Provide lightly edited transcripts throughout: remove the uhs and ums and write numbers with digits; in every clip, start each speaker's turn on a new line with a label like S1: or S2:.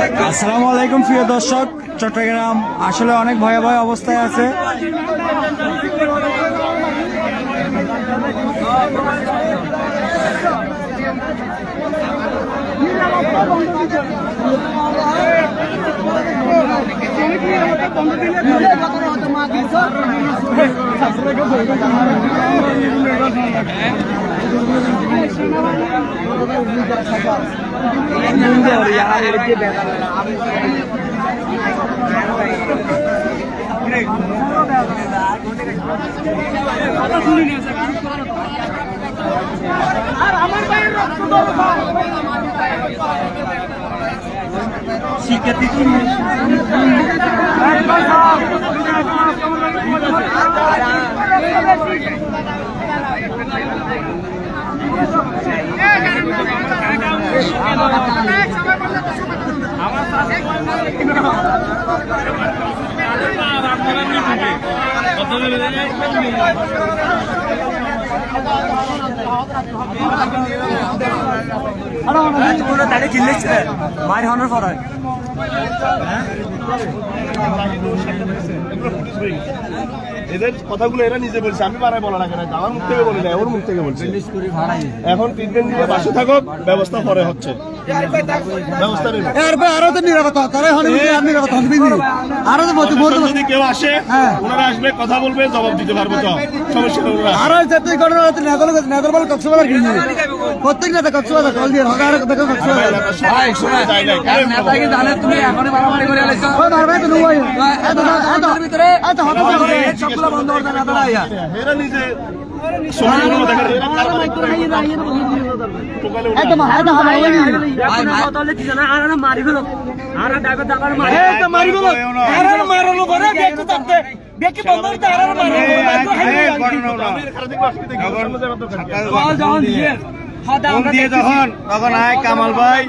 S1: আসসালামু আলাইকুম প্রিয় দর্শক, চট্টগ্রাম আসলে অনেক ভয়াবহ অবস্থায় আছে। শিক্ষার্থী মায়ের হনার পর
S2: এদের কথাগুলো এরা নিজে বলছে, আমি পাড়ায় বলা লাগে না, আমার মুখ থেকে বলি না, ওর মুখ থেকে বলছে। এখন ট্রিটমেন্ট দিয়ে বাসে থাকো, ব্যবস্থা পরে হচ্ছে, ব্যবস্থা নেই।
S1: আরো তো নিরাপত্তা আরো তো
S2: যদি কেউ আসে ওনারা আসবে, কথা বলবে, জবাব দিতে পারবো তো, সমস্যা নেই।
S1: আরো জাতীয় ঘটনা নেদরবাল কক্সবাজার কিনে প্রত্যেক নেতা কক্সবাজার কল দিয়ে হকার দেখো কক্সবাজার তুমি এখনই মারামারি করে আলাইছো তো নয় ভিতরে সবগুলো বন্ধ করতে নেতারা
S2: এরা নিজে সমস্যা দেখেন, কামাল ভাই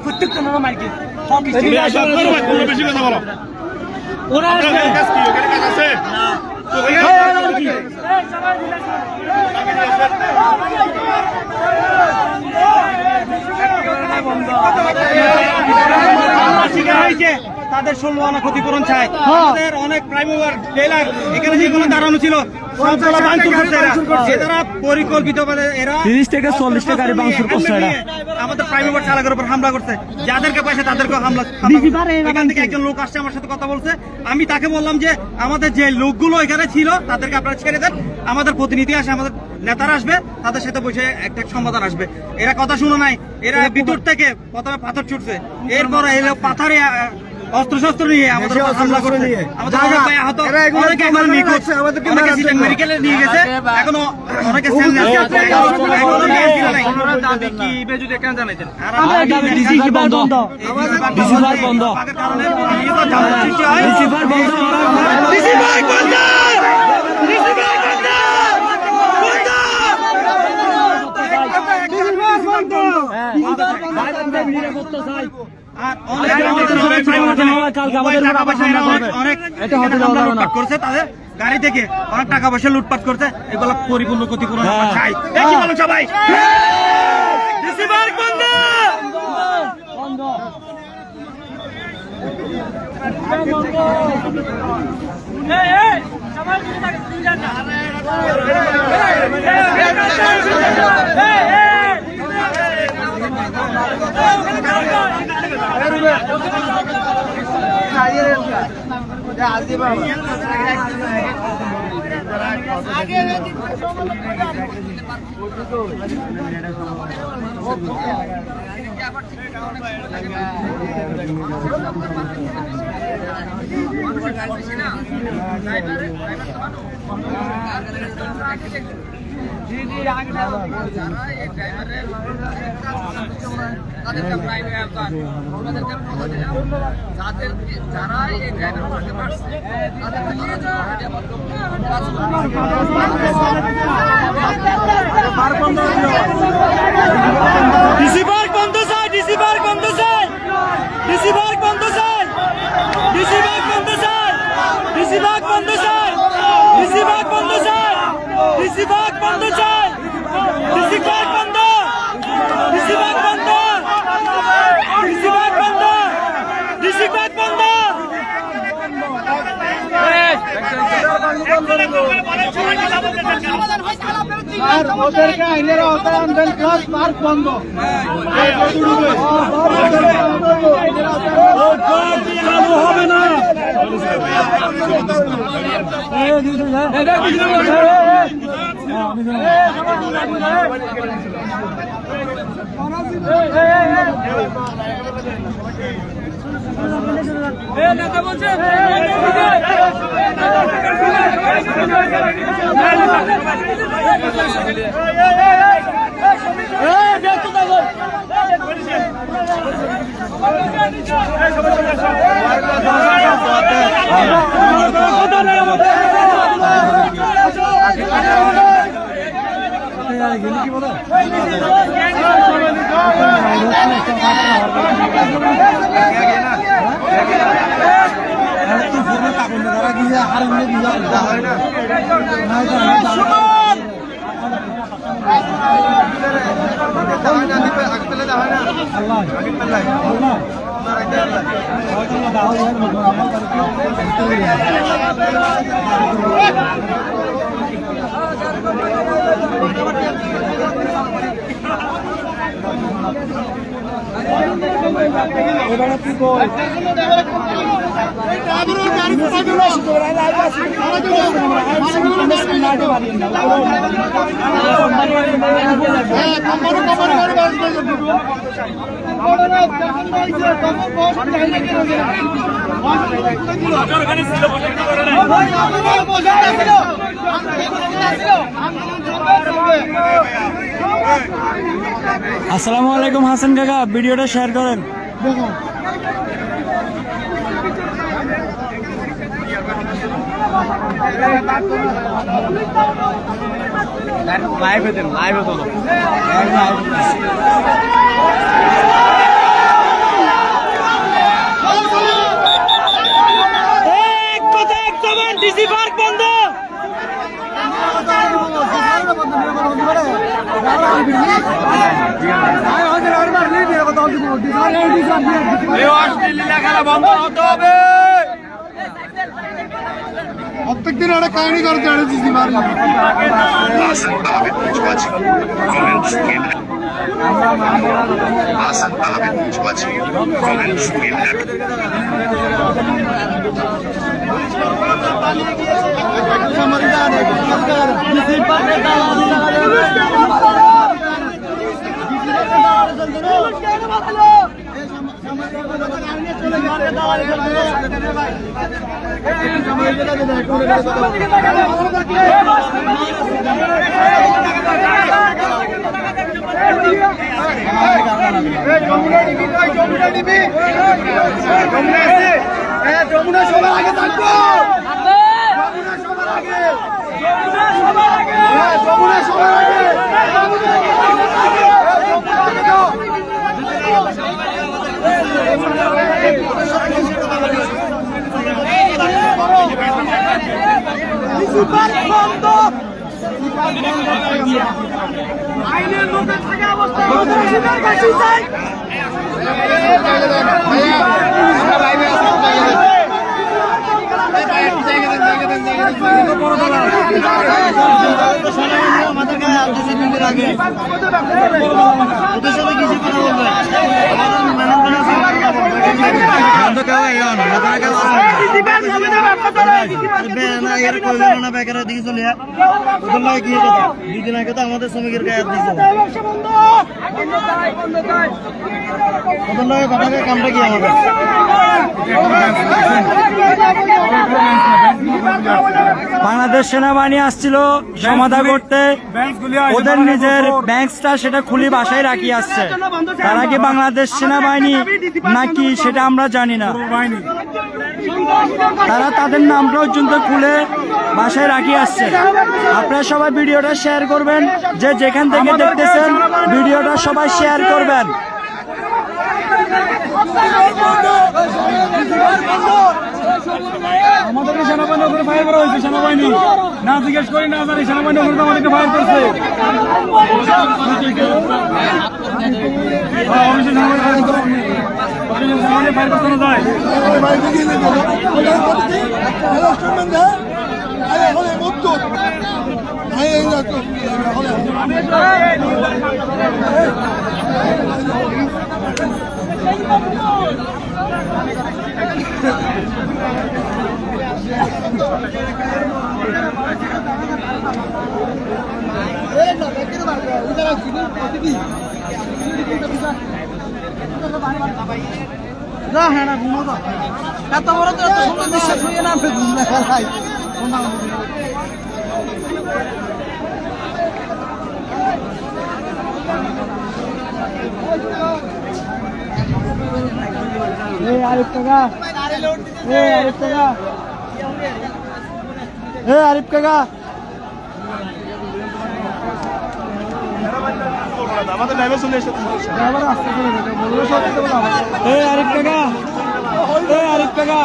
S1: প্রত্যেক
S2: বেশি কথা বলো। ওরা কাজ কি ওখানে কাজ আছে?
S1: তাদের 16 আনা ক্ষতিপূরণ চাই। আমাদের অনেক প্রাইভেট টেলার এখানে যেগুলো দাঁড়ানো ছিল পরিকল্পিতভাবে এরা 30 থেকে 40 টা গাড়ি ভাঙচুর করছে। আমাদের প্রাইভেট চালকের উপর হামলা করছে, যাদেরকে পাইছে তাদেরকে হামলা। এখান থেকে একজন লোক আসছে আমার সাথে কথা বলছে, আমি তাকে বললাম যে আমাদের যে লোকগুলো এখানে ছিল তাদেরকে আপনারা ছেড়ে দেন, আমাদের প্রতিনিধি আসে, আমাদের নেতারা আসবে, তাদের সাথে বসে একটা সমাধান আসবে। এরা কথা শুনে নাই, এরা ভিতর থেকে প্রথমে পাথর ছুটছে, এরপর এলো পাথরে অস্ত্র শস্ত্র নিয়ে আমাদের হামলা করে নিয়ে আমাদের মেডিকেলে নিয়ে গেছে, এখনো অনেকে করছে, তাদের গাড়ি থেকে অনেক টাকা পয়সা লুটপাট করছে, এগুলো পরিপূর্ণ ক্ষতিপূরণ চাই। সবাই ডিসি পার্ক বন্ধ চাই, ডিসি পার্ক বন্ধ চাই, ডিসি পার্ক বন্ধ চাই, ডিসি পার্ক বন্ধ চাই, ডিসি পার্ক বন্ধ চাই, ডিসি পার্ক বন্ধ চাই, ডিসি পার্ক বন্ধ চাই, ডিসি পার্ক বন্ধ, ডিসি পার্ক বন্ধ,
S3: ওদেরকে আইনের আওতায় আনবেন, প্লাস পার্ক বন্ধ। হবে না। নেতা বলছে
S4: আসসালামু আলাইকুম হাসান কাকা, ভিডিওটা শেয়ার করেন।
S1: লাইভে দেন, লাইভে তোলো। ডিসি পার্ক বন্ধ। খেলা বন্ধ হতে হবে।
S3: প্রত্যেকদিন একটা কাহিনী করতে ডিসি পার্ক। যমুনা সবার আগে থাকবো, যমুনা সবার আগে। আইনের লোকের থেকে অবস্থা আমাদের শ্রমিকের গায়ে কামটা কি আমাদের
S4: বাংলাদেশ সেনাবাহিনী আসছিল সমাধা করতে, ওদের নিজের ব্যাংকটা সেটা খুলে বাসায় রাখি আসছে। তারা কি বাংলাদেশ সেনাবাহিনী নাকি সেটা আমরা জানি না। তারা তাদের নাম পর্যন্ত খুলে বাসায় রাখি আসছে। আপনারা সবাই ভিডিওটা শেয়ার করবেন, যে যেখান থেকে দেখতেছেন ভিডিওটা সবাই শেয়ার করবেন।
S3: আমাদেরকে সেনাবাহিনীর উপরে ফায়ার করা হয়েছে। সেনাবাহিনী না জিজ্ঞেস করি না জানি, সেনাবাহিনীর উপরে আমাদেরকে ফায়ার করছে। সেনাবাহিনী ফায়ার করতে না যায়।
S1: না হ্যাঁ না ঘুমো তো এত বড় তো এত সুন্দর বিশ্বাস হয়ে না ঘুম না খেলাই
S4: আরিফ কাকা আরিফ কাকা
S2: আমাদের ড্রাইভার চলে এসেছে
S4: আরিফ কাকা আরিফ কাকা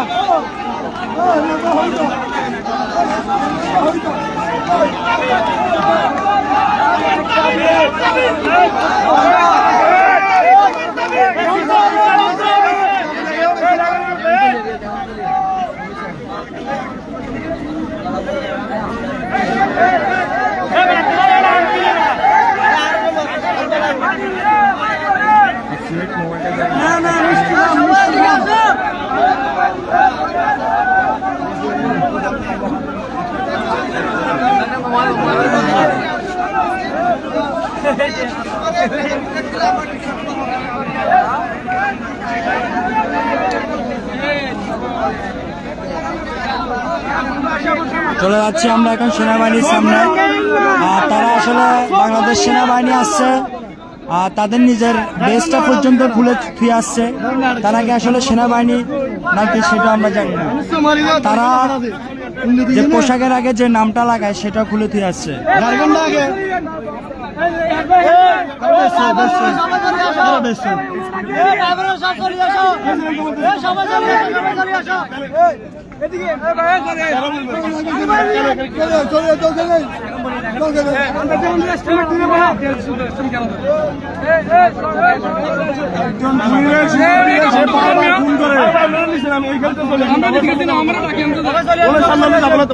S4: চলে যাচ্ছি আমরা এখন সেনাবাহিনীর সামনে। আর তারা আসলে বাংলাদেশ সেনাবাহিনী আসছে আর তাদের নিজের বেসটা পর্যন্ত খুলে থুয়ে আসছে। তারা কি আসলে সেনাবাহিনী নাকি সেটা আমরা জানি না। তারা যে পোশাকের আগে যে নামটা লাগায় সেটা খুলে থুয়ে আসছে।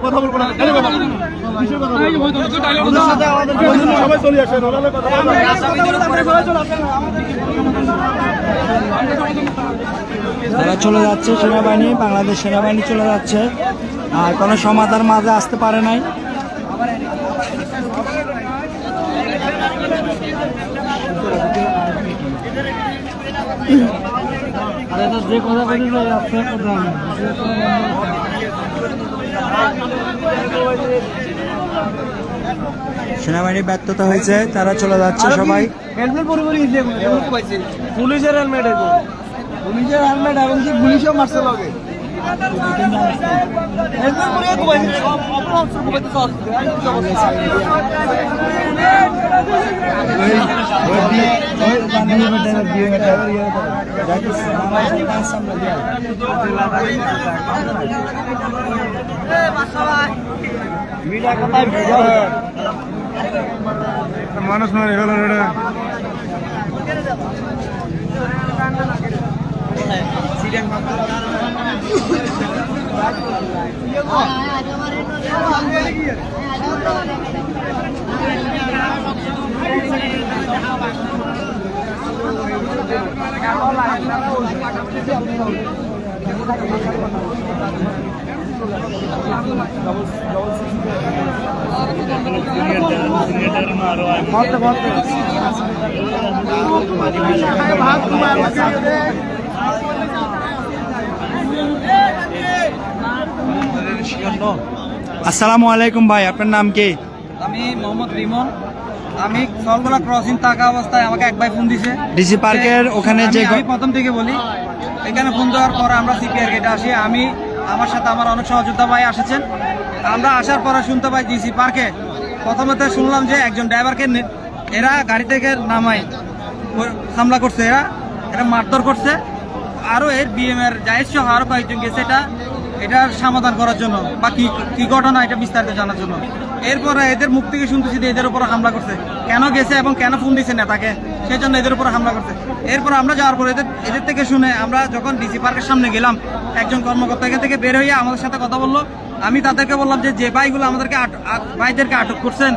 S2: কথা বলবো না সবাই চলে আসে
S4: তারা চলে যাচ্ছে সেনাবাহিনী, বাংলাদেশ সেনাবাহিনী চলে যাচ্ছে আর কোনো সমাধান মাঝে আসতে পারে নাই। যে কথা বলি সেনাবাহিনীর ব্যর্থতা হয়েছে, তারা চলে যাচ্ছে সবাই।
S1: পুলিশের হেলমেট পুলিশের হেলমেট এবং কি পুলিশও মারছে লগে
S3: মানুষ মারে গেল
S4: আসসালামু আলাইকুম ভাই, আপনার নাম কি?
S1: আমি মোহাম্মদ রিমন। আমি সলগোলা ক্রসিং থাকা অবস্থায় আমাকে এক ভাই ফোন দিছে
S4: ডিসি পার্কের ওখানে যে
S1: আমি প্রথম থেকে বলি, এখানে ফোন দেওয়ার পর আমরা সিপিআর গেটে আসি। আমার সাথে আমার অনেক সহযোদ্ধা ভাই এসেছেন। আমরা আসার পরে শুনতে পাই ডিসি পার্কে প্রথমত শুনলাম যে একজন ড্রাইভারকে এরা গাড়ি থেকে নামায় হামলা করছে, এরা মারধর করছে। আরও এর বিএমএর জায়েজ সহ আরও কয়েকজন গেছে এটার সমাধান করার জন্য বা কি ঘটনা এটা বিস্তারিত জানার জন্য। এরপরে এদের মুখ থেকে শুনতেছি যে এদের উপর হামলা করছে, কেন গেছে এবং কেন ফোন দিচ্ছে নেতাকে, সেই জন্য এদের উপর হামলা করছে। এরপর আমরা যাওয়ার পর এদের থেকে শুনে আমরা যখন ডিসি পার্কের সামনে গেলাম, একজন কর্মকর্তা এখান থেকে বের হয়ে আমাদের সাথে কথা বললো। আমি তাদেরকে বললাম যে ভাইগুলো আমাদেরকে ভাইদেরকে আটক করছেন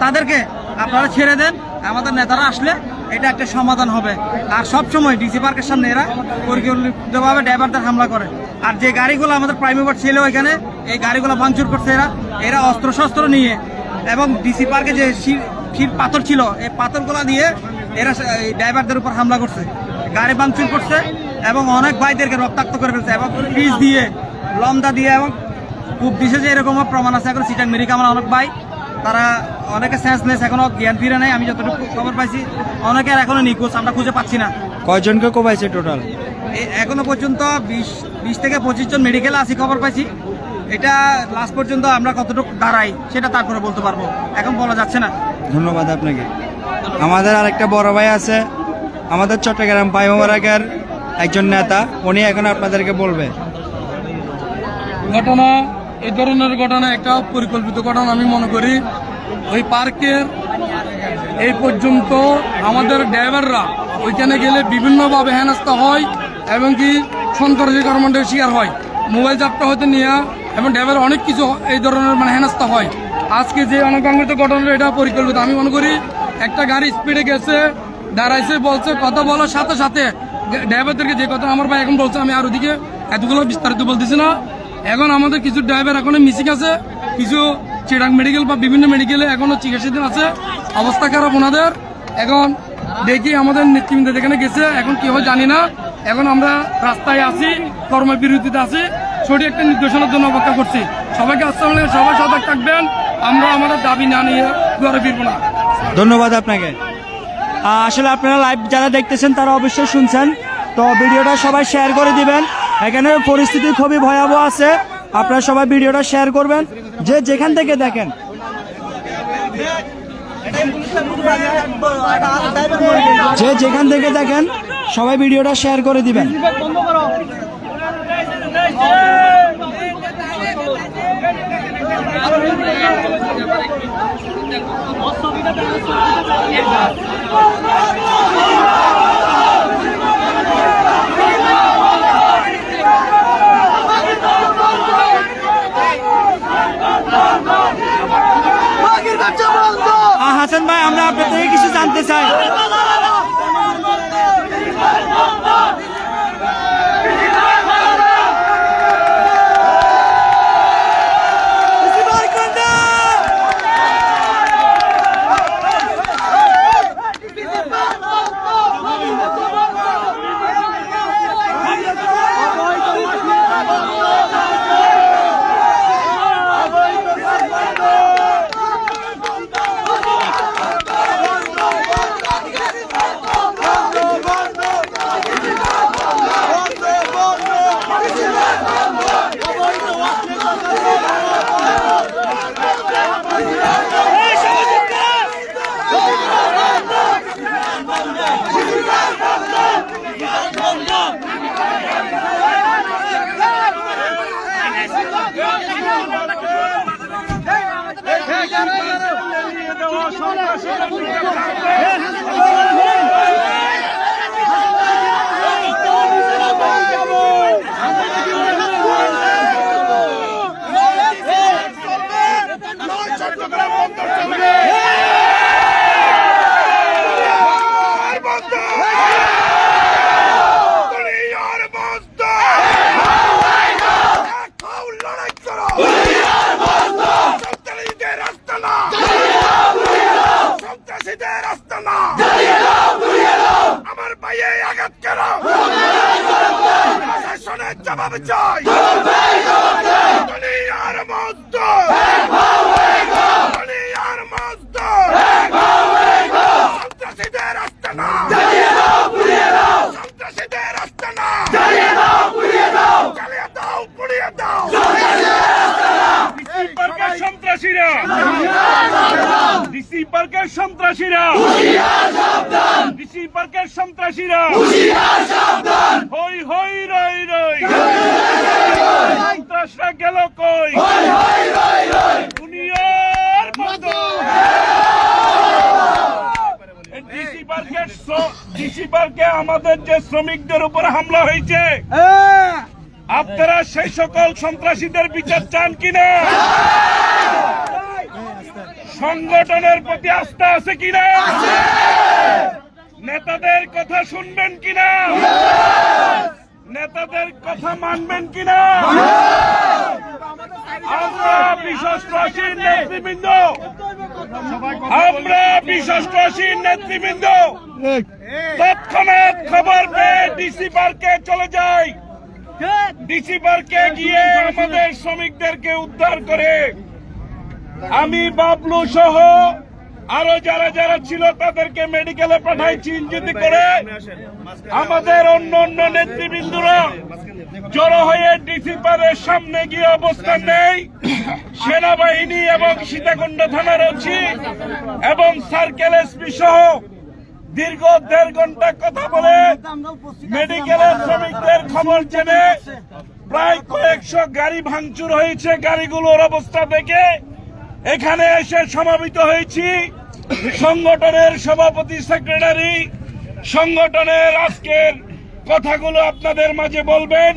S1: তাদেরকে আপনারা ছেড়ে দেন, আমাদের নেতারা আসলে এটা একটা সমাধান হবে। আর সব সময় ডিসি পার্কের সামনে এরা পরিকল্পিতভাবে ড্রাইভারদের হামলা করে। আর যে গাড়িগুলো আমাদের প্রাইভেট ছিল ওইখানে, এই গাড়িগুলো ভাঙচুর করছে এরা অস্ত্র শস্ত্র নিয়ে, এবং ডিসি পার্কে যে শির পাথর ছিল এই পাথরগুলো দিয়ে এরা এই ড্রাইভারদের উপর হামলা করছে, গাড়ি ভাঙচুর করছে এবং অনেক ভাইদেরকে রক্তাক্ত করে ফেলছে, এবং পিস দিয়ে লম্দা দিয়ে, এবং খুব বিশেষ এরকম প্রমাণ আছে। এখন চিটাং মেডিকেল আমার অনেক ভাই, তারা অনেকে সেন্সলেস, এখনো জ্ঞান ফিরে নেই। আমি যতটুকু খবর পাইছি অনেকের এখনো নিখোঁজ, আমরা খুঁজে পাচ্ছি না।
S4: কয়জনকে কোপাইছে টোটাল?
S1: এখনো পর্যন্ত 20 থেকে 25 জন মেডিকেল আছে খবর পাইছি। এটা লাস্ট পর্যন্ত আমরা কতটুকু দাঁড়াই সেটা তারপরে বলতে পারবো, এখন বলা যাচ্ছে না।
S4: ধন্যবাদ আপনাকে। আমাদের আরেকটা বড় ভাই আছে, আমাদের চট্টগ্রাম পাইমারাকের একজন নেতা, উনি এখন আপনাদেরকে বলবে।
S3: ঘটনা, এই ধরনের ঘটনা একটা পরিকল্পিত ঘটনা আমি মনে করি। ওই পার্কের এই পর্যন্ত আমাদের ড্রাইভাররা ওইখানে গেলে বিভিন্নভাবে হেনস্থা হয় এবং কি সন্ত্রাসী কর্মকাণ্ডের শিকার হয়, মোবাইল চাপটা হতে নিয়ে, এবং ড্রাইভার অনেক কিছু এই ধরনের হেনস্থা হয়। আজকে যে অনকাঙ্ক্ষিত ঘটনা এটা পরিকল্পিত আমি মনে করি। একটা গাড়ি স্পিডে গেছে, দাঁড়াইছে, বলছে, কথা বলার সাথে সাথে ড্রাইভারদেরকে যে কথা আমার ভাই এখন বলছে, আমি আর ওদিকে এতগুলো বিস্তারিত বলতেছি না। এখন আমাদের কিছু ড্রাইভার এখনো মিসিং আছে, কিছু চিটাং মেডিকেল বা বিভিন্ন মেডিকেলে এখনো চিকিৎসাধীন আছে, অবস্থা খারাপ ওনাদের। এখন দেখি আমাদের নেতৃবৃন্দ যেখানে গেছে, এখন কি হয় জানি না। এখন আমরা রাস্তায় আছি, কর্মবিরতিতে আছি, সঠিক একটা নির্দেশনার জন্য অপেক্ষা করছি। সবাইকে আসসালামু আলাইকুম, সবাই সজাগ থাকবেন, আমরা আমাদের দাবি না নিয়ে ঘরে ফিরবো না।
S4: ধন্যবাদ আপনাকে। আসলে আপনারা লাইভ যারা দেখতেছেন তারা অবশ্যই শুনছেন, তো ভিডিওটা সবাই শেয়ার করে দিবেন। এখানে পরিস্থিতি খুবই ভয়াবহ আছে, আপনারা সবাই ভিডিওটা শেয়ার করবেন, যে যেখান থেকে দেখেন। যে যেখান থেকে দেখেন সবাই ভিডিওটা শেয়ার করে দিবেন। হাসান ভাই, আমরা আপনার থেকে কিছু জানতে চাই।
S5: আমার ভাইয়ে আঘাত কেন প্রশাসনের জবাব চাই দুনিয়ার মজদুর দুনিয়ার মজদুর সন্ত্রাসীদের আস্তানা সন্ত্রাসীদের আস্তানা জ্বালিয়ে দাও পুড়িয়ে দাও সন্ত্রাসীরা ডিসি পার্কের সন্ত্রাসীরা ডিসি পার্কের সন্ত্রাসীরা হই হই রই রই সন্ত্রাসরা গেল কই দুনিয়ার বন্ধু ডিসি পার্কে আমাদের যে শ্রমিকদের উপর হামলা হয়েছে, আপনারা সেই সকল সন্ত্রাসীদের বিচার চান কিনা? সংগঠনের প্রতি আস্থা আছে কিনা, নেতাদের কথা শুনবেন কিনা, নেতাদের কথা মানবেন কিনা। আমরা বিশ্বস্ত নেতৃবৃন্দ, আমরা বিশ্বস্ত নেতৃবৃন্দ তৎক্ষণাৎ খবর পেয়ে ডিসি পার্কে চলে যাই। ডিসি পার্কে গিয়ে আমাদের শ্রমিকদেরকে উদ্ধার করে আমি বাবলু সহ আরো যারা যারা ছিল তাদেরকে মেডিকেলে পাঠাইছি ইঞ্জিতে করে। আমাদের অন্য অন্য নেতৃবৃন্দরা জড়ো হয়ে ডিসি পার্কের সামনে গিয়ে অবস্থান নেই। সেনাবাহিনী এবং সীতাকুণ্ড থানার ওসি এবং সার্কেল এসপি সহ দীর্ঘ 1.5 ঘন্টা কথা বলে মেডিকেলের শ্রমিকদের খবর জেনে প্রায় কয়েকশো গাড়ি ভাঙচুর হয়েছে। গাড়িগুলোর অবস্থা দেখে এখানে এসে সমাবেত হয়েছি। সংগঠনের সভাপতি সেক্রেটারি সংগঠনের আজকের কথাগুলো আপনাদের মাঝে বলবেন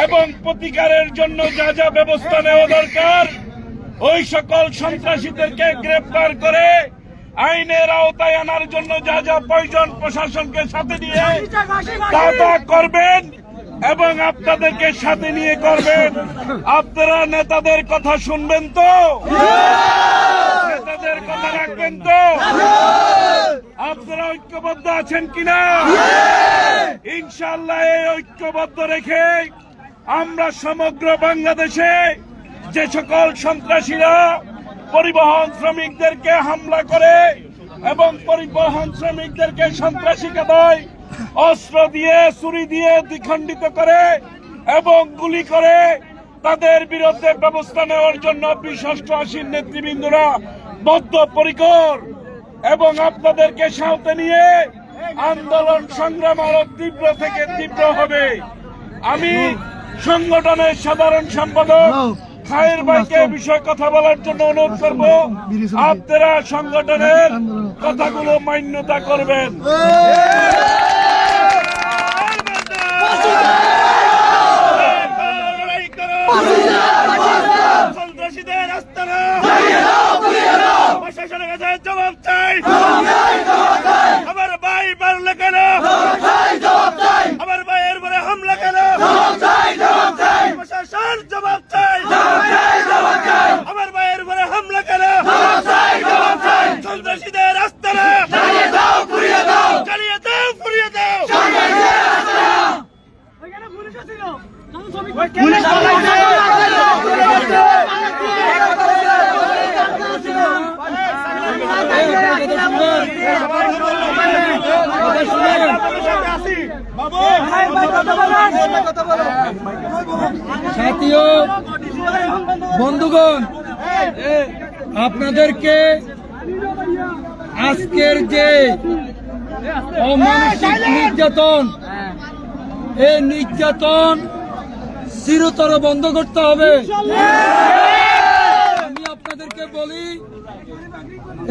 S5: এবং প্রতিকারের জন্য যা যা ব্যবস্থা নেওয়া দরকার ওই সকল সন্ত্রাসীদেরকে গ্রেফতার করে আইনের আওতায় আনার জন্য যা যা প্রয়োজন প্রশাসনকে সাথে নিয়ে তা করবেন এবং আপনাদেরকে সাথে নিয়ে করবেন। আপনারা নেতাদের কথা শুনবেন তো, নেতাদের কথা রাখবেন তো, আপনারা ঐক্যবদ্ধ আছেন কিনা? ইনশাআল্লাহ এই ঐক্যবদ্ধ রেখে আমরা সমগ্র বাংলাদেশে যে সকল সন্ত্রাসীরা পরিবহন শ্রমিকদেরকে হামলা করে এবং পরিবহন শ্রমিকদেরকে সন্ত্রাসী কাদায় অস্ত্র দিয়ে ছুরি দিয়ে দ্বিখণ্ডিত করে এবং গুলি করে তাদের বিরুদ্ধে ব্যবস্থা নেওয়ার জন্য বিশিষ্ট নেতৃবৃন্দরা বদ্ধপরিকর এবং আপনাদেরকে সাথে নিয়ে আন্দোলন সংগ্রাম আরো তীব্র থেকে তীব্র হবে। আমি সংগঠনের সাধারণ সম্পাদক খায়ের ভাইকে বিষয়ে কথা বলার জন্য অনুরোধ করব। আপনারা সংগঠনের কথাগুলো মান্যতা করবেন। সন্ত্রাসীদের আস্তানা প্রশাসনের কাছে জবাব চাই। আমার ভাই মারলে কেন? আমার ভাইয়ের উপরে হামলা কেন? প্রশাসন জবাব চাই। আমার ভাইয়ের উপরে হামলা কেন? সন্ত্রাসীদের আস্তানা জ্বালিয়ে দাও, পুড়িয়ে দাও, জ্বালিয়ে দাও, পুড়িয়ে দাও।
S3: সাথীয় বন্ধুগণ, আপনাদেরকে আজকের যে অমানসিক নির্যাতন, এই নির্যাতন চিরতরে বন্ধ করতে হবে। আমি আপনাদেরকে বলি,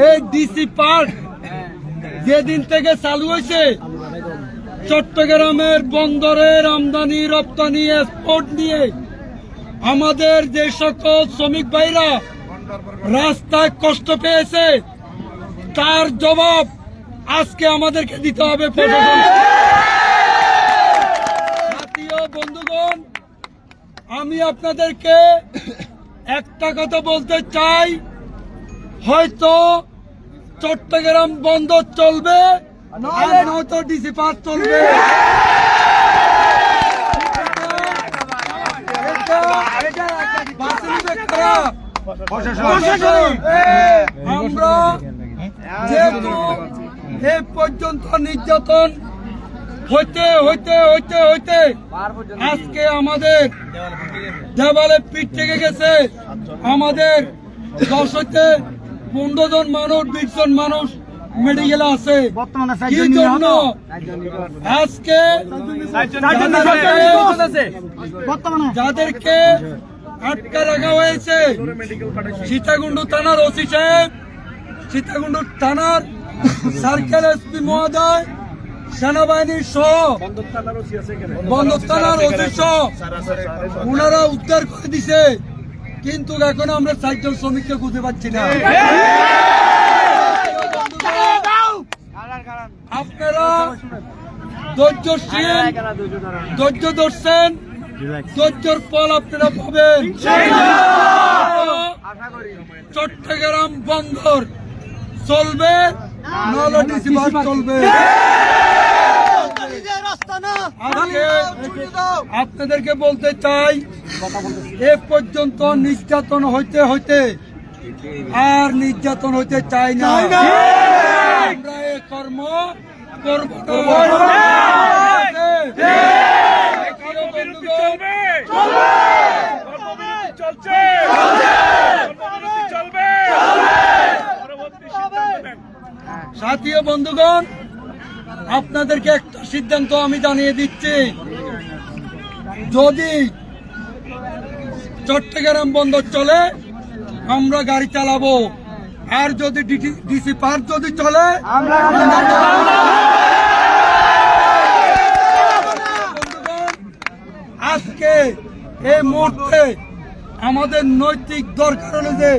S3: এই ডিসি পার্ক যেদিন থেকে চালু হয়েছে, চট্টগ্রামের বন্দরের আমদানি রপ্তানি এক্সপোর্ট নিয়ে আমাদের যে সকল শ্রমিক ভাইরা রাস্তায় কষ্ট পেয়েছে তার জবাব আজকে আমাদেরকে দিতে হবে প্রশাসন। জাতীয় বন্ধুগণ, আমি আপনাদেরকে একটা কথা বলতে চাই, হয়তো চট্টগ্রাম বন্দর চলবে আর নয়তো ডিসি পার্ক চলবে। আমরা যেহেতু এ পর্যন্ত নির্যাতন হইতে হইতে হইতে হইতে আজকে আমাদের দেওয়ালে পিঠ থেকে গেছে। আমাদের 10 হইতে 15 জন মানুষ, 20 জন মানুষ মেডিকেলে আছে। কি জন্য আজকে যাদেরকে আটকা রাখা হয়েছে, সীতাকুণ্ড থানার ওসি সাহেব, সীতাকুণ্ড থানার সার্কেল এসপি মহোদয়, সেনাবাহিনীর সহ বন্দর থানার ওসি সহ উনারা উদ্ধার করে দিছে। কিন্তু এখন আমরা 4 জন শ্রমিককে খুঁজে পাচ্ছি না। আপনারা ধৈর্যশীল, ধৈর্য ধরছেন, ধৈর্যের ফল আপনারা পাবেন। চট্টগ্রাম বন্দর চলবে, নাহলে ডিসি বাস চলবে। আপনাদেরকে বলতে চাই, এ পর্যন্ত নির্যাতন হইতে হইতে আর নির্যাতন হইতে চাই না। আমরা এ কর্ম করব না। সাথী ও বন্ধুগণ, আপনাদেরকে একটা সিদ্ধান্ত আমি জানিয়ে দিচ্ছি, যদি চট্টগ্রাম বন্দর চলে আমরা গাড়ি চালাবো, আর যদি ডিসি পার্ক যদি চলে আজকে এই মুহূর্তে আমাদের নৈতিক দরকার হলো যে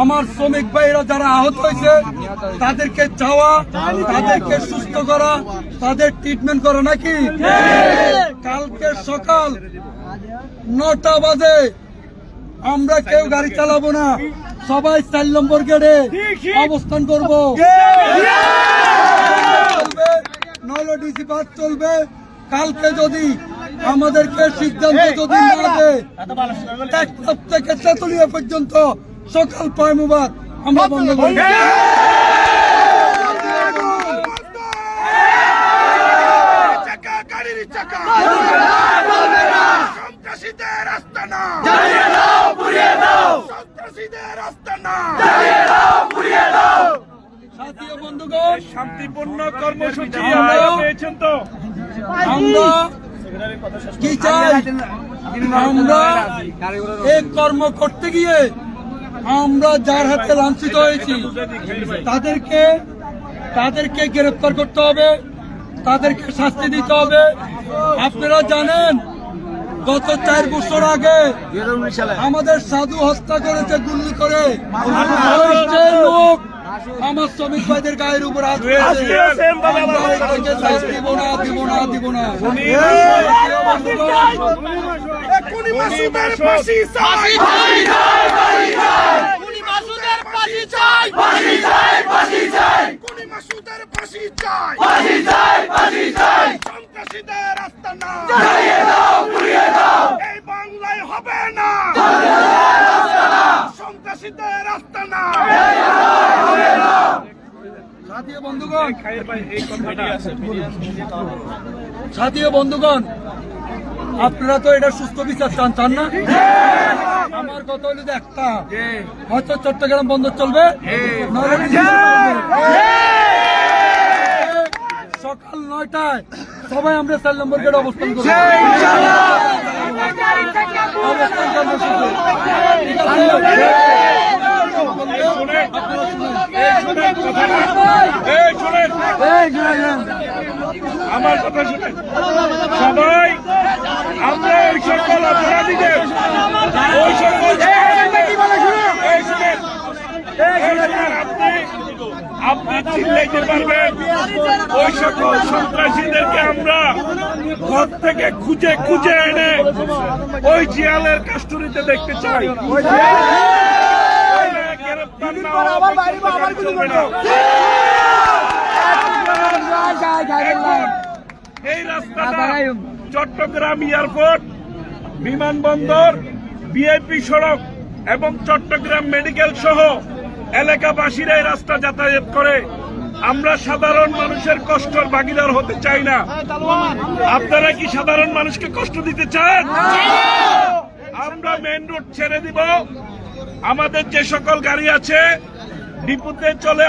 S3: আমার শ্রমিক ভাইরা যারা আহত হয়েছে তাদেরকে চাওয়া, তাদেরকে সুস্থ করা, তাদের ট্রিটমেন্ট করা, নাকি? কালকে সকাল 9টা বাজে আমরা কেউ গাড়ি চালাবো না, সবাই 4 নম্বর গেটে অবস্থান করব। চলবে, নইলে ডিসি বাস চলবে। কালকে যদি আমাদেরকে সিদ্ধান্ত যদি না দেয়, টেকনাফ থেকে তেতুলিয়া পর্যন্ত সকাল 5 মুবাদ আমরা বন্ধ করব। সাথী ও বন্ধুগণ,
S5: শান্তিপূর্ণ কর্মসূচি আপনারা পেয়েছেন তো?
S3: আমরা কি চাই? আমরা এই কর্ম করতে গিয়ে আমরা যার হাতে লাঞ্ছিত হয়েছি তাদেরকে গ্রেফতার করতে হবে, তাদেরকে শাস্তি দিতে হবে। আপনারা জানেন গত 4 বছর আগে আমাদের সাধু হত্যা করেছে গুলি করে, সেই লোক আমার শ্রমিক ভাইদের গায়ের উপর হাত তুলেছে। আমরা এটাকে শাস্তি দিব না, দিব না, দিব না।
S5: এই বাংলায় হবে না সন্ত্রাসীদের রাস্তা না।
S3: সাথী ও বন্ধুগণ, আপনারা তো এটা সুস্থ বিচার চান না? আমার কথা হলো যে একটা, হয়তো চট্টগ্রাম বন্দর চলবে, নইলে ডিসি চলবে। সকাল 9টায় সবাই আমরা 4 নম্বর গেটে অবস্থান করব। অবস্থান কর্মসূচি, ঠিক আছে?
S5: আমার কথা শুনে সবাই আমরা ওই সকল অপরাধীদের, ওই সকল আপনি চিল্লাইতে পারবেন, ওই সকল সন্ত্রাসীদেরকে আমরা ঘর থেকে খুঁজে খুঁজে এনে ওই জিয়ালের কাস্টডিতে দেখতে চাই। গ্রেপ্তার না হওয়া চলবে না। এই রাস্তাটা চট্টগ্রাম এয়ারপোর্ট, বিমানবন্দর, ভিআইপি সড়ক এবং চট্টগ্রাম মেডিকেল সহ এলাকাবাসীরা এই রাস্তা যাতায়াত করে। আমরা সাধারণ মানুষের কষ্টের ভাগিদার হতে চাই না। আপনারা কি সাধারণ মানুষকে কষ্ট দিতে চান? আমরা মেইন রোড ছেড়ে দিব। আমাদের যে সকল গাড়ি আছে ডিপুতে চলে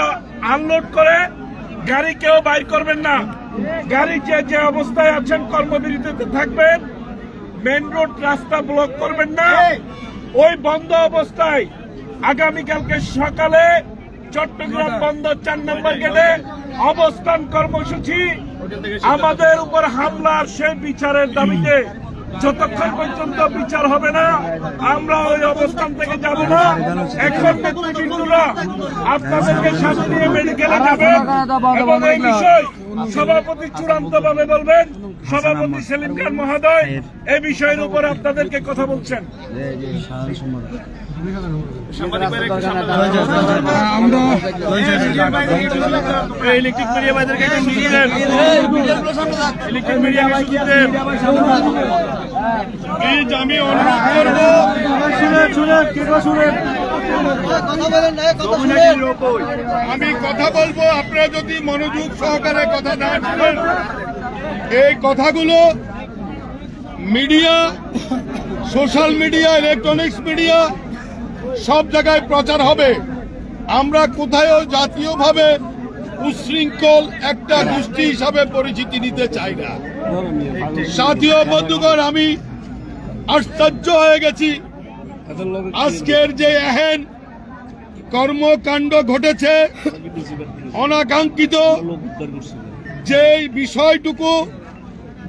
S5: আনলোড করে গাড়ি কেউ বাইর করবেন না। গাড়ি যে অবস্থায় আছেন কর্মবিরতিতে থাকবেন। মেইন রোড রাস্তা ব্লক করবেন না। ওই বন্ধ অবস্থায় আগামীকালকে সকালে চট্টগ্রাম বন্দর 4 নম্বর গেটে অবস্থান কর্মসূচি। আমাদের উপর হামলার সেই বিচারের দাবিতে যতক্ষণ পর্যন্ত বিচার হবে না আমরা ওই অবস্থান থেকে যাব না। এখন নেতৃবৃন্দরা আপনাদেরকে সাথে নিয়ে মেডিকেলে যাবেন এবং এই বিষয় সভাপতি চূড়ান্ত ভাবে বলবেন। সভাপতি সেলিম খান মহোদয় এই বিষয়ের উপর আপনাদেরকে কথা বলছেন।
S2: ইলেকট্রিক মিডিয়া ভাইদেরকে একটু নিয়ে নেন। ইলেকট্রিক মিডিয়া প্লিজ আমি অনুরোধ করবো, আমি কথা বলবো, আপনারা যদি মনোযোগ সহকারে কথা না শুনেন, এই কথাগুলো media, social media, electronics media সব জায়গায় প্রচার হবে। আমরা কোথায়ও জাতীয়ভাবে উচ্ছৃঙ্খল একটা গোষ্ঠী হিসাবে পরিচিতি নিতে চাই না। সাথী ও বন্ধুগণ, আমি আশ্চর্য হয়ে গেছি আজকের যে এহেন কর্মকাণ্ড ঘটেছে, অনাকাঙ্ক্ষিত যে বিষয়টুকু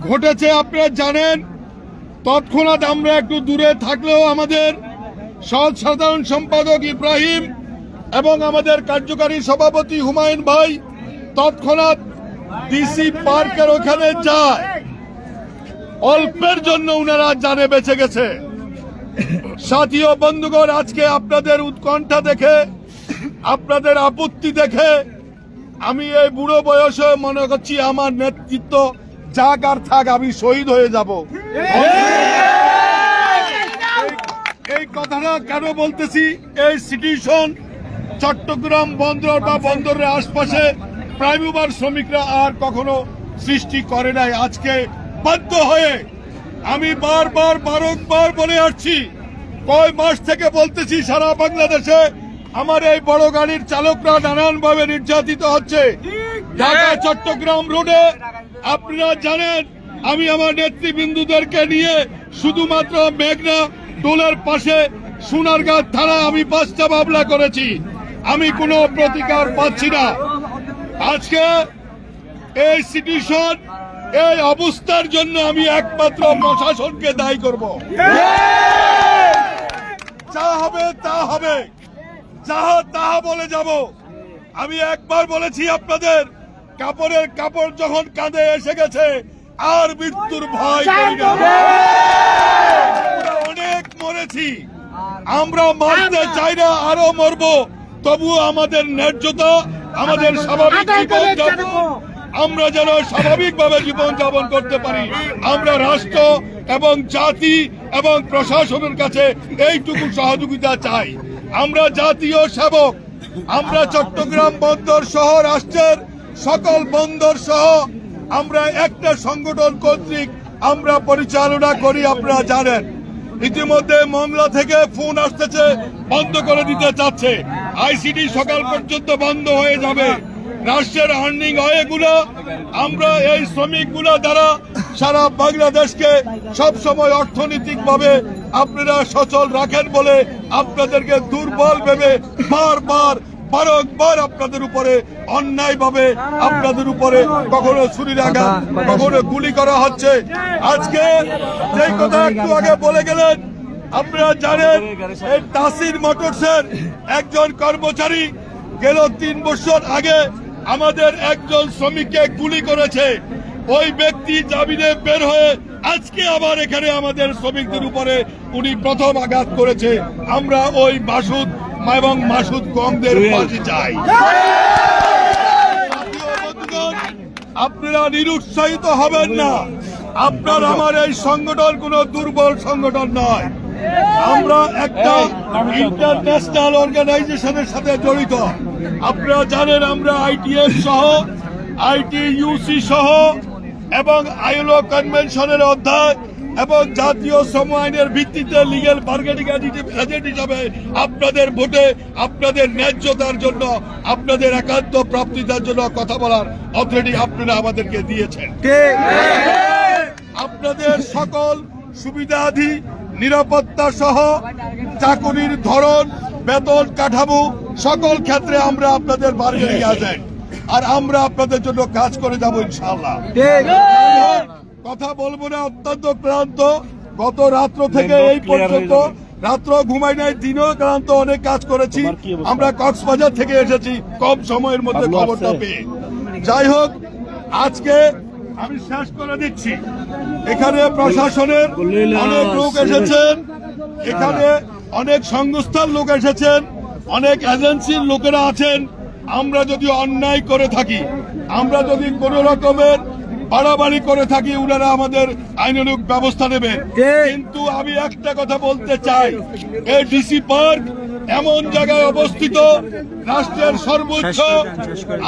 S2: ঘটেছে আপনারা জানেন। তৎক্ষণাৎ আমরা একটু দূরে থাকলেও আমাদের সহজ সাধারণ সম্পাদক ইব্রাহিম এবং আমাদের কার্যকারী সভাপতি হুমায়ুন ভাই তৎক্ষণাৎ ডিসি পার্কের ওখানে যায়। অল্পের জন্য উনারা জানে বেঁচে গেছে। সাথী ও বন্ধুগণ, আজকে আপনাদের উৎকণ্ঠা দেখে, আপনাদের আপত্তি দেখে আমি এই বুড়ো বয়সে মনে করছি আমার নেতৃত্ব যাক আর থাক, আমি শহীদ হয়ে যাব। এই কথাটা কেন বলতেছি? এই সিচুয়েশন চট্টগ্রাম বন্দর বা বন্দরের আশপাশে প্রাইমুভার শ্রমিকরা আর কখনো সৃষ্টি করে নাই। আজকে বাধ্য হয়ে আমি বারবার বলে আসছি, কয় মাস থেকে বলতেছি সারা বাংলাদেশে আমার এই বড় গাড়ির চালকরা নানানভাবে নির্যাতিত হচ্ছে। ঢাকা চট্টগ্রাম রোডে আপনারা জানেন আমি আমার নেতৃবৃন্দুদেরকে নিয়ে শুধুমাত্র মেঘনা টোলের পাশে সোনারগাঁ থানায় আমি 5টা মামলা করেছি। আমি কোনো প্রতিকার পাচ্ছি না। আজকে এই সিচুয়েশন, এই অবস্থার জন্য আমি একমাত্র প্রশাসনকে দায়ী করব। যা হবে তা হবে, যাহা তাহা বলে যাব। আমি একবার বলেছি আপনাদের, কাপড়ের কাপড় যখন কাঁধে এসে গেছে আর মৃত্যুর ভয় করি না। আমরা অনেক মরেছি, আমরা মারতে চাই না, আরো মরবো। তবুও আমাদের ন্যায্যতা, আমাদের স্বাভাবিক জীবনযাপন, আমরা যেন স্বাভাবিকভাবে জীবনযাপন করতে পারি। আমরা রাষ্ট্র এবং জাতি এবং প্রশাসনের কাছে এইটুকু সহযোগিতা চাই। আমরা জাতীয় সেবক, আমরা চট্টগ্রাম বন্দর সহ রাষ্ট্রের সকল বন্দর সহ আমরা একটা সংগঠন কর্তৃক আমরা পরিচালনা করি। আপনারা জানেন ইতিমধ্যে মংলা থেকে ফোন আসতেছে, বন্ধ করে দিতে চাচ্ছে। আইসিডি সকাল পর্যন্ত বন্ধ হয়ে যাবে। রাষ্ট্রের আর্নিং ওয়েগুলো আমরা এই শ্রমিকগুলো দ্বারা সারা বাংলাদেশকে সবসময় অর্থনৈতিকভাবে আপনারা সচল রাখেন বলে আপনাদেরকে দুর্বল ভেবে বারংবার আপনাদের উপরে অন্যায়ভাবে আপনাদের উপরে কখনো ছুরির আঘাত, কখনো গুলি করা হচ্ছে। আজকে যে কথা একটু আগে বলে গেলেন, আপনারা জানেন এই তাসির মোটরসের একজন কর্মচারী গেল 3 বছর আগে আমাদের একজন শ্রমিককে গুলি করেছে। ওই ব্যক্তি জামিনে বের হয়ে আজকে আবার এখানে আমাদের শ্রমিকদের উপরে উনি প্রথম আঘাত করেছে। আমরা ওই মাসুদ এবং মাসুদ গমদের ফাঁসি চাই। আপনারা নিরুৎসাহিত হবেন না। আপনার আমার এই সংগঠন কোনো দুর্বল সংগঠন নয়। আমরা একটা ইন্টারন্যাশনাল অর্গানাইজেশনের সাথে জড়িত। আপনারা জানেন আমরা ITF সহ, ITUC সহ এবং ILO কনভেনশনের অধ্যায় এবং জাতীয় শ্রম আইনের ভিত্তিতে লিগ্যাল বার্গেনিং এজেন্ট হিসাবে আপনাদের ভোটে আপনাদের ন্যায্যতার জন্য, আপনাদের একান্ত প্রাপ্তিতার জন্য কথা বলার অথরিটি আপনারা আমাদেরকে দিয়েছেন। আপনাদের সকল সুবিধাদি, নিরাপত্তা সহ চাকুরির ধরন, বেতন কাঠামো সকল ক্ষেত্রে আমরা আপনাদের বার্গেনিং এজেন্ট, আর আমরা আপনাদের জন্য কাজ করে যাব ইনশাআল্লাহ। কথা বলবো না, অত্যন্ত ক্লান্ত। গত রাত্র থেকে এই পর্যন্ত রাত্র ঘুমাই নাই, দিনও ক্লান্ত, অনেক কাজ করেছি। আমরা কক্সবাজার থেকে এসেছি কম সময়ের মধ্যে খবরটা পেয়ে। যাই হোক, আজকে আমি শেষ করে দিচ্ছি। এখানে প্রশাসনের অনেক লোক এসেছেন, এখানে অনেক সংস্থার লোক এসেছেন, অনেক এজেন্সির লোকেরা আছেন। আমরা যদি অন্যায় করে থাকি, আমরা যদি কোন রকমের বাড়াবাড়ি করে থাকি, ওনারা আমাদের আইনানুগ ব্যবস্থা নেবেন। কিন্তু আমি একটা কথা বলতে চাই, এই ডিসি পার্ক এমন জায়গায় অবস্থিত, রাষ্ট্রের সর্বোচ্চ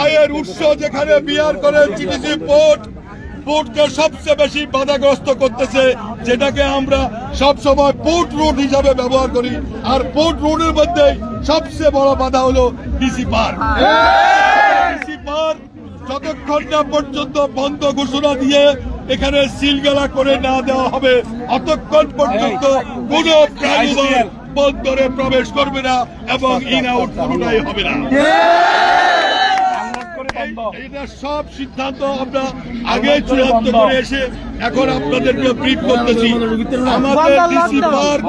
S2: আয়ের উৎস, যেখানে বিয়ার করে চিটিসি পোর্টকে সবচেয়ে বেশি বাধাগ্রস্ত করতেছে, যেটাকে আমরা সব সময় পোর্ট রোড হিসাবে ব্যবহার করি। আর পোর্ট রোডের মধ্যে সবচেয়ে বড় বাধা হলো ডিসি পার্ক। ডিসি পার্ক যতক্ষণ না পর্যন্ত বন্ধ ঘোষণা দিয়ে এখানে সিলগালা করে না দেওয়া হবে, অতক্ষণ পর্যন্ত কোন প্রাণীর বন্দরে প্রবেশ করবে না এবং ইন আউট কোনোটাই হবে না। এটা সব সিদ্ধান্ত আমরা আগে চূড়ান্ত করে এসে এখন আপনাদেরকে ব্রিফ করতেছি। আমাদের ডিসি পার্ক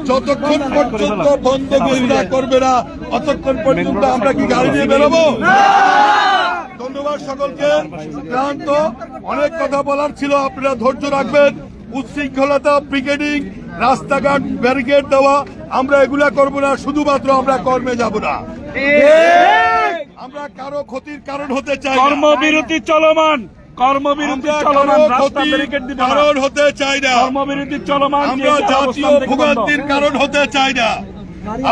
S2: যতক্ষণ পর্যন্ত বন্ধ ঘোষণা করবে না, অতক্ষণ পর্যন্ত আমরা কি গাড়ি নিয়ে বেরোবো? ধন্যবাদ সকলকে। ক্লান্ত, অনেক কথা বলার ছিল, আপনারা ধৈর্য রাখবেন। উচ্ছৃঙ্খলতা, ব্রিগেডিং, রাস্তাঘাট ব্যারিকেড দেওয়া, আমরা এগুলা করবো না। শুধুমাত্র আমরা কর্মে যাব না, আমরা কারো ক্ষতির কারণ হতে চাই না।
S5: কর্মবিরতি চলমান, কর্মবিরতি চলমান, রাস্তা ব্যারিকেড দিবে না।
S2: কারণ হতে চাই না,
S5: কর্মবিরতি চলমান,
S2: আমরা জাতীয় ভোগান্তির কারণ হতে চাই না।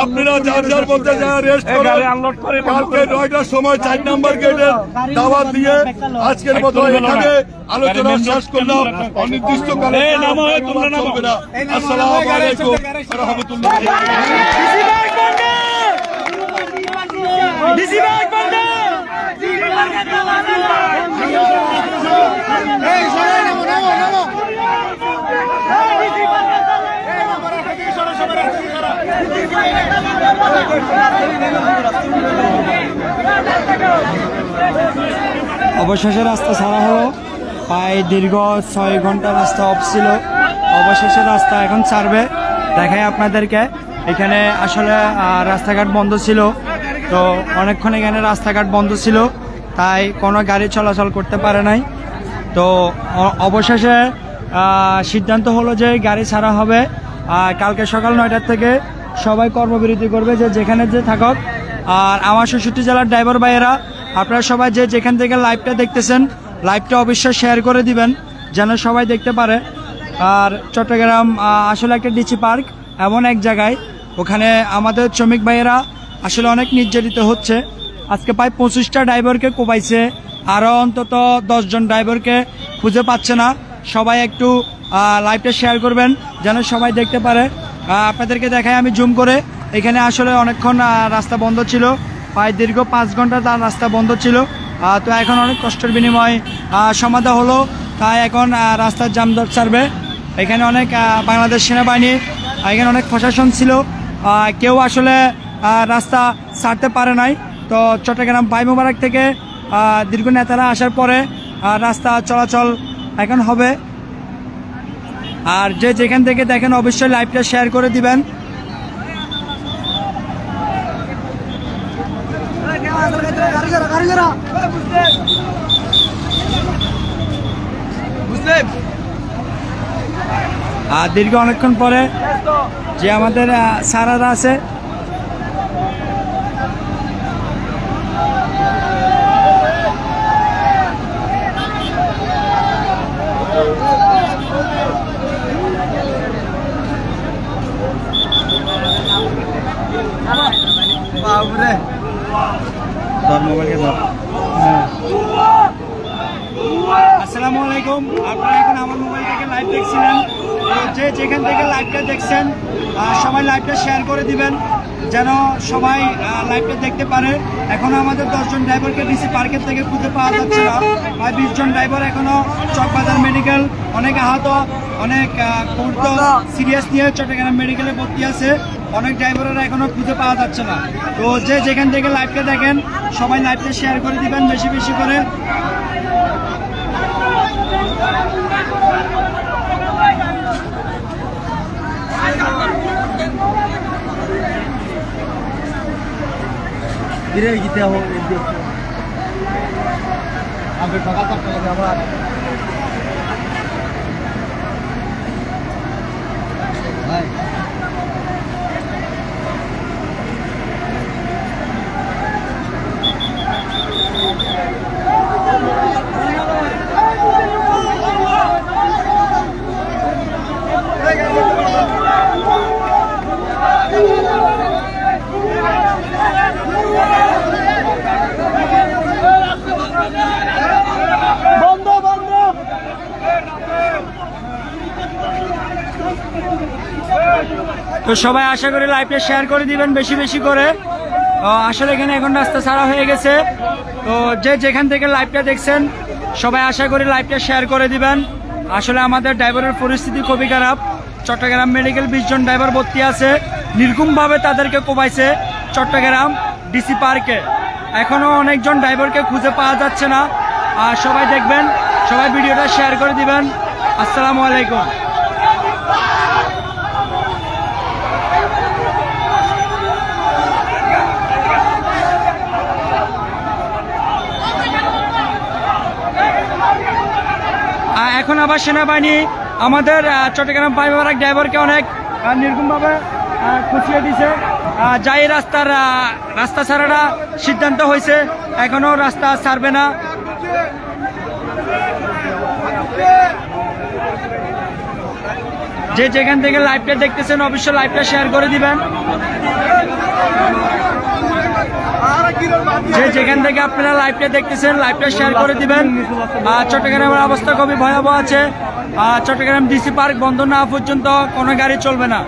S2: আপনারা যার যার বলতে যা রেস্ট করে
S5: আনলোড করে
S2: কালকে 9টার সময় 4 নম্বর গেটের দাওয়াত দিয়ে আজকের মতো এখানে আলোচনা শেষ করলাম। অনির্দিষ্টকালে চলবে না। আসসালামু আলাইকুম ওয়া রাহমাতুল্লাহি ওয়া
S4: অবশেষে রাস্তা ছাড়া হলো। প্রায় দীর্ঘ 6 ঘন্টা রাস্তা অফ ছিল, অবশেষে রাস্তা এখন ছাড়বে। দেখাই আপনাদেরকে, এখানে আসলে রাস্তাঘাট বন্ধ ছিল, তো অনেকক্ষণ এখানে রাস্তাঘাট বন্ধ ছিল, তাই কোনো গাড়ি চলাচল করতে পারে নাই। তো অবশেষে সিদ্ধান্ত হলো যে গাড়ি ছাড়া হবে। কালকে সকাল 9টার থেকে সবাই কর্মবিরতি করবে, যে যেখানে যে থাকুক। আর আমার 66 জেলার ড্রাইভার ভাইয়েরা, আপনারা সবাই যে যেখান থেকে লাইভটা দেখতেছেন, লাইভটা অবশ্যই শেয়ার করে দিবেন যেন সবাই দেখতে পারে। আর চট্টগ্রাম আসলে একটা ডিসি পার্ক এমন এক জায়গায়, ওখানে আমাদের শ্রমিক ভাইয়েরা আসলে অনেক নির্যাতিত হচ্ছে। আজকে প্রায় 25টা ড্রাইভারকে কোপাইছে, আরও অন্তত 10 জন ড্রাইভারকে খুঁজে পাচ্ছে না। সবাই একটু লাইভটা শেয়ার করবেন যেন সবাই দেখতে পারে। আপনাদেরকে দেখাই আমি জুম করে। এখানে আসলে অনেকক্ষণ রাস্তা বন্ধ ছিল, প্রায় দীর্ঘ 5 ঘন্টা তার রাস্তা বন্ধ ছিল। তো এখন অনেক কষ্টের বিনিময়ে সমাধা হলো, তাই এখন রাস্তার জামদর ছাড়বে। এখানে অনেক বাংলাদেশ সেনাবাহিনী, এখানে অনেক প্রশাসন ছিল, কেউ আসলে রাস্তা ছাড়তে পারে নাই। তো চট্টগ্রাম ভাই মোবারক থেকে দীর্ঘ নেতারা আসার পরে রাস্তা চলাচল এখন হবে। আর যে যেখান থেকে দেখেন অবশ্যই লাইভটা শেয়ার করে দিবেন। আর দীর্ঘ অনেকক্ষণ পরে যে আমাদের সারারা আছে, আসসালামু আলাইকুম। আপনারা এখন আমার মোবাইল থেকে লাইভ দেখছিলেন, যে যেখান থেকে লাইভটা দেখছেন সবাই লাইভটা শেয়ার করে দিবেন যেন সবাই লাইভটা দেখতে পারে। এখনো আমাদের 10 জন ড্রাইভারকে ডিসি পার্কের থেকে খুঁজে পাওয়া যাচ্ছে না। প্রায় 20 জন ড্রাইভার এখনো চকবাজার মেডিকেল, অনেক আহত, অনেক গুরুতর সিরিয়াস নিয়ে চট্টগ্রাম মেডিকেলে ভর্তি আছে। অনেক ড্রাইভারেরা এখনো খুঁজে পাওয়া যাচ্ছে না। তো যে যেখান থেকে লাইভটা দেখেন সবাই লাইভটা শেয়ার করে দিবেন বেশি বেশি করে। তো সবাই আশা করি লাইভটা শেয়ার করে দিবেন বেশি বেশি করে। আসলে এখানে এখন রাস্তা ছাড়া হয়ে গেছে, তো যে যেখান থেকে লাইভটা দেখছেন সবাই আশা করি লাইভটা শেয়ার করে দিবেন। আসলে আমাদের ড্রাইভারের পরিস্থিতি খুবই খারাপ। চট্টগ্রাম মেডিকেল 20 জন ড্রাইভার ভর্তি আছে, নির্ঘুমভাবে তাদেরকে কোপাইছে চট্টগ্রাম ডিসি পার্কে। এখনো অনেকজন ড্রাইভারকে খুঁজে পাওয়া যাচ্ছে না। আর সবাই দেখবেন, সবাই ভিডিওটা শেয়ার করে দিবেন। আসসালামু আলাইকুম। এখন আবার সেনাবাহিনী আমাদের চট্টগ্রাম পাইবারাক ড্রাইভারকে অনেক নির্ঘুমভাবে খুঁচিয়ে দিছে। যাই রাস্তা ছাড়াটা সিদ্ধান্ত হয়েছে, এখনো রাস্তা ছাড়বে না। যে যেখান থেকে লাইভটা দেখতেছেন অবশ্যই লাইভটা শেয়ার করে দিবেন। যে যেখান থেকে আপনারা লাইভটা দেখতেছেন লাইভটা শেয়ার করে দিবেন। চট্টগ্রামের অবস্থা খুবই ভয়াবহ আছে। চট্টগ্রাম ডিসি পার্ক বন্ধ না পর্যন্ত কোনো গাড়ি চলবে না।